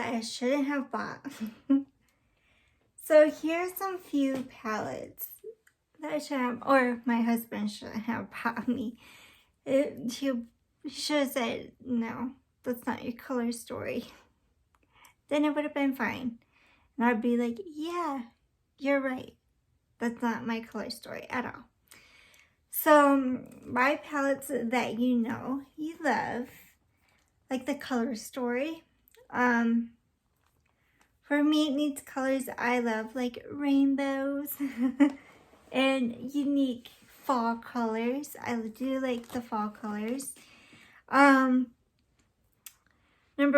that I shouldn't have bought. So here's some few palettes that I should have, or my husband shouldn't have bought me. He should have said, no, that's not your color story. Then it would have been fine. And I'd be like, yeah, you're right. That's not my color story at all. So my palettes that you know you love, like the color story. For me, it needs colors I love, like rainbows and unique fall colors. I do like the fall colors. Number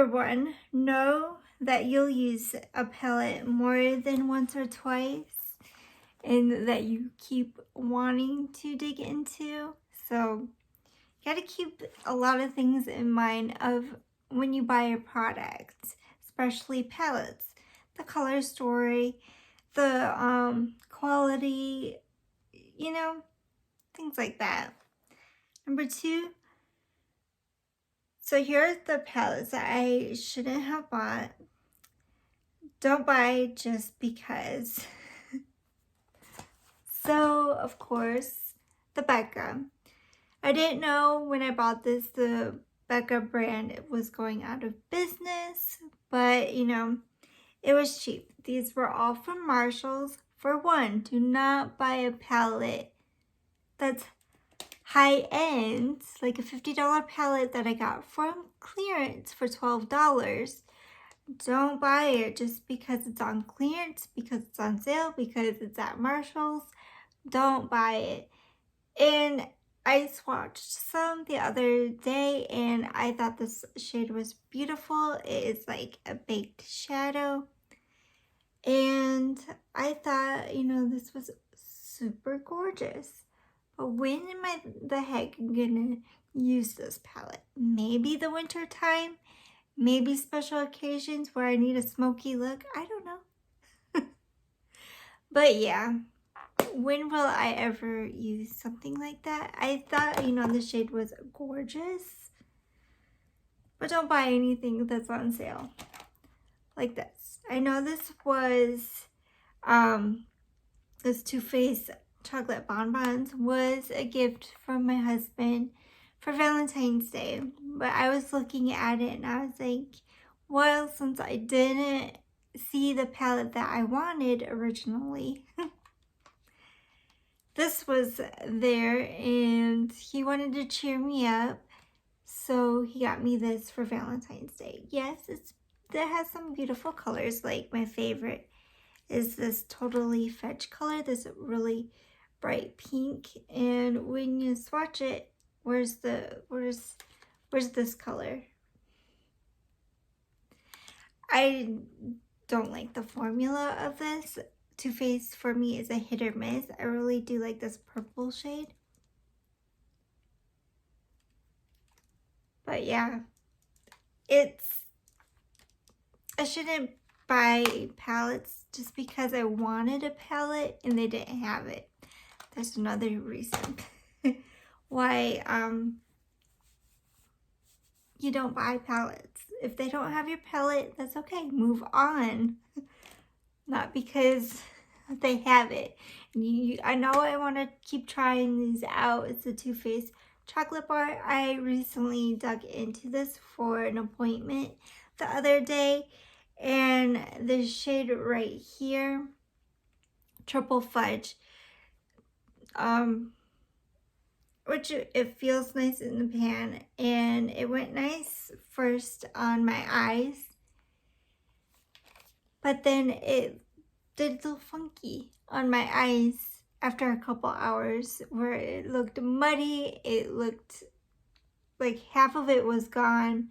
one, know that you'll use a palette more than once or twice and that you keep wanting to dig into. So you gotta keep a lot of things in mind of when you buy a product, especially palettes. The color story, the quality, you know, things like that. Number two, so here are the palettes that I shouldn't have bought. Don't buy just because. So, of course, the Becca. I didn't know when I bought this the Becca brand was going out of business, but you know, it was cheap. These were all from Marshalls. For one, do not buy a palette that's high end, like a $50 palette that I got from clearance for $12. Don't buy it just because it's on clearance, because it's on sale, because it's at Marshalls. Don't buy it. And I swatched some the other day and I thought this shade was beautiful. It is like a baked shadow. And I thought, you know, this was super gorgeous. But when am I the heck gonna use this palette? Maybe the winter time? Maybe special occasions where I need a smoky look? I don't know. But yeah, when will I ever use something like that? I thought, you know, the shade was gorgeous. But don't buy anything that's on sale. Like this. I know this was, this Too Faced chocolate bonbons was a gift from my husband for Valentine's Day. But I was looking at it and I was like, well, since I didn't see the palette that I wanted originally, this was there and he wanted to cheer me up. So he got me this for Valentine's Day. Yes, it has some beautiful colors. Like my favorite is this Totally Fetch color, this really bright pink. And when you swatch it, where's this color? I don't like the formula of this. Too Faced for me is a hit or miss. I really do like this purple shade. But yeah, I shouldn't buy palettes just because I wanted a palette and they didn't have it. There's another reason why you don't buy palettes. If they don't have your palette, that's okay. Move on. Not because they have it. I know I want to keep trying these out. It's a Too Faced chocolate bar. I recently dug into this for an appointment the other day. And the shade right here, Triple Fudge, which it feels nice in the pan. And it went nice first on my eyes. But then it did a little funky on my eyes after a couple hours where it looked muddy. It looked like half of it was gone.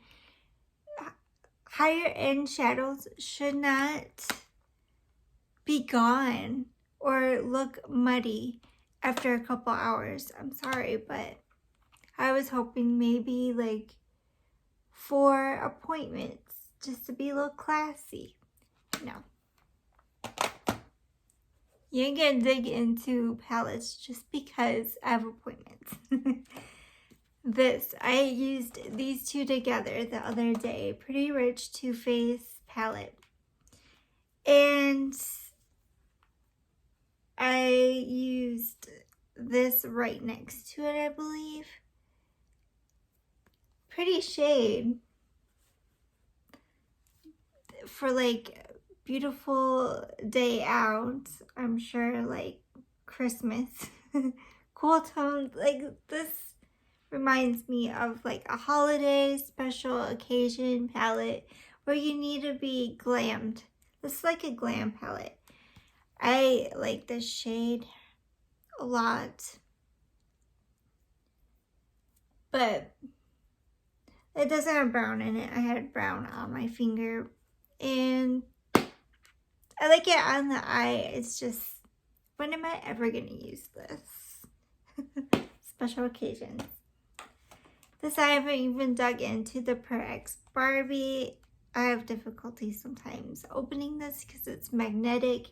Higher end shadows should not be gone or look muddy after a couple hours. I'm sorry, but I was hoping maybe like 4 appointments just to be a little classy. No. You ain't gonna dig into palettes just because I have appointments. I used these two together the other day. Pretty Rich Too Faced palette. And I used this right next to it, I believe. Pretty shade for like beautiful day out. I'm sure like Christmas. Cool tones. Like this reminds me of like a holiday special occasion palette where you need to be glammed. This is like a glam palette. I like this shade a lot, but it doesn't have brown in it. I had brown on my finger, and I like it on the eye. It's just, when am I ever gonna use this? Special occasions. This I haven't even dug into the Per X Barbie. I have difficulty sometimes opening this because it's magnetic.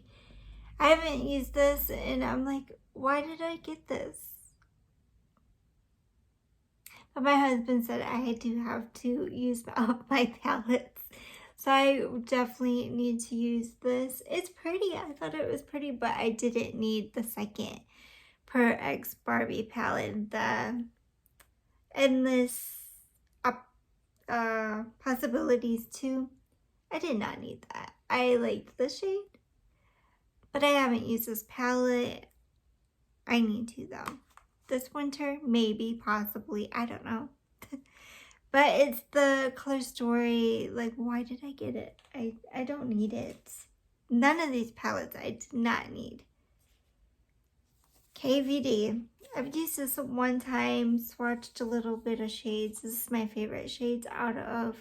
I haven't used this and I'm like, why did I get this? But my husband said I do have to use up my palettes. So I definitely need to use this. It's pretty. I thought it was pretty, but I didn't need the second Per X Barbie palette. The Endless Possibilities too. I did not need that. I liked the shade, but I haven't used this palette. I need to though. This winter, maybe, possibly, I don't know. But it's the Color Story. Like, why did I get it? I don't need it. None of these palettes I did not need. KVD. I've used this one time, swatched a little bit of shades. This is my favorite shades out of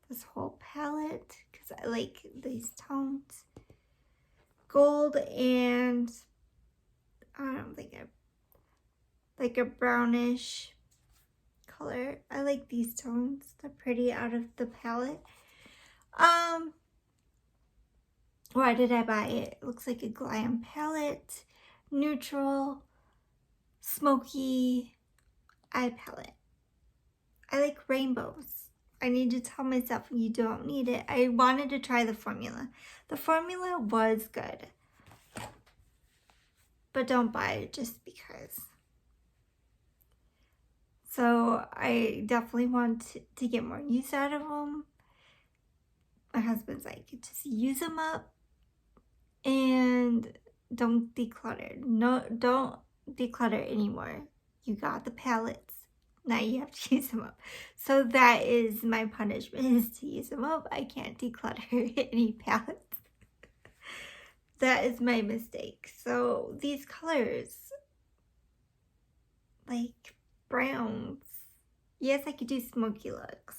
this whole palette because I like these tones. Gold and I don't think I like a brownish color. I like these tones. They're pretty out of the palette. Why did I buy it? It looks like a glam palette. Neutral, smoky eye palette. I like rainbows. I need to tell myself you don't need it. I wanted to try the formula. The formula was good. But don't buy it just because. So I definitely want to get more use out of them. My husband's like, just use them up and don't declutter. No, don't declutter anymore. You got the palettes. Now you have to use them up. So that is my punishment, is to use them up. I can't declutter any palettes. That is my mistake. So these colors, like browns. Yes, I could do smoky looks.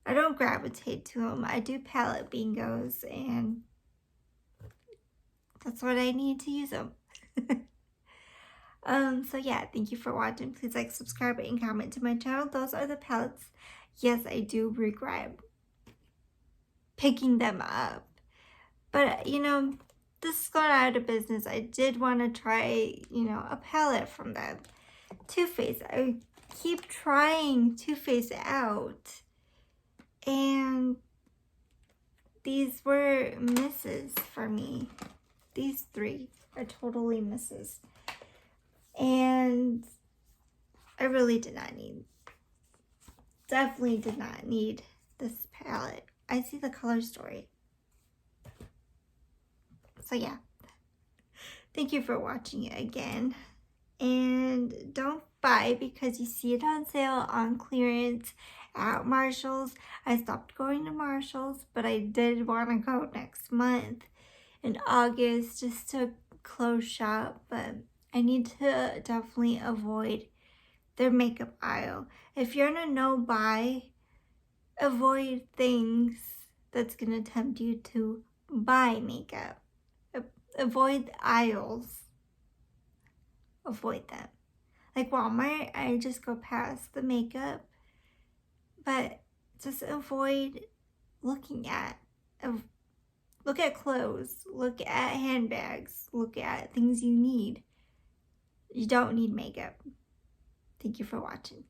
I don't gravitate to them. I do palette bingos and that's what I need to use them. So yeah, thank you for watching. Please like, subscribe, and comment to my channel. Those are the palettes. Yes, I do regret picking them up. But, you know, this is going out of business. I did want to try, you know, a palette from them. Too Faced. I keep trying Too Faced out. And these were misses for me. These three are totally misses. And I really did not need, definitely did not need this palette. I see the Color Story. So yeah, thank you for watching it again. And don't buy because you see it on sale, on clearance at Marshall's. I stopped going to Marshall's, but I did want to go next month in August just to close shop. But I need to definitely avoid their makeup aisle. If you're in a no buy, avoid things that's gonna tempt you to buy makeup. Avoid aisles. Avoid them. Like Walmart, I just go past the makeup, but just avoid looking at. Look at clothes, look at handbags, look at things you need. You don't need makeup. Thank you for watching.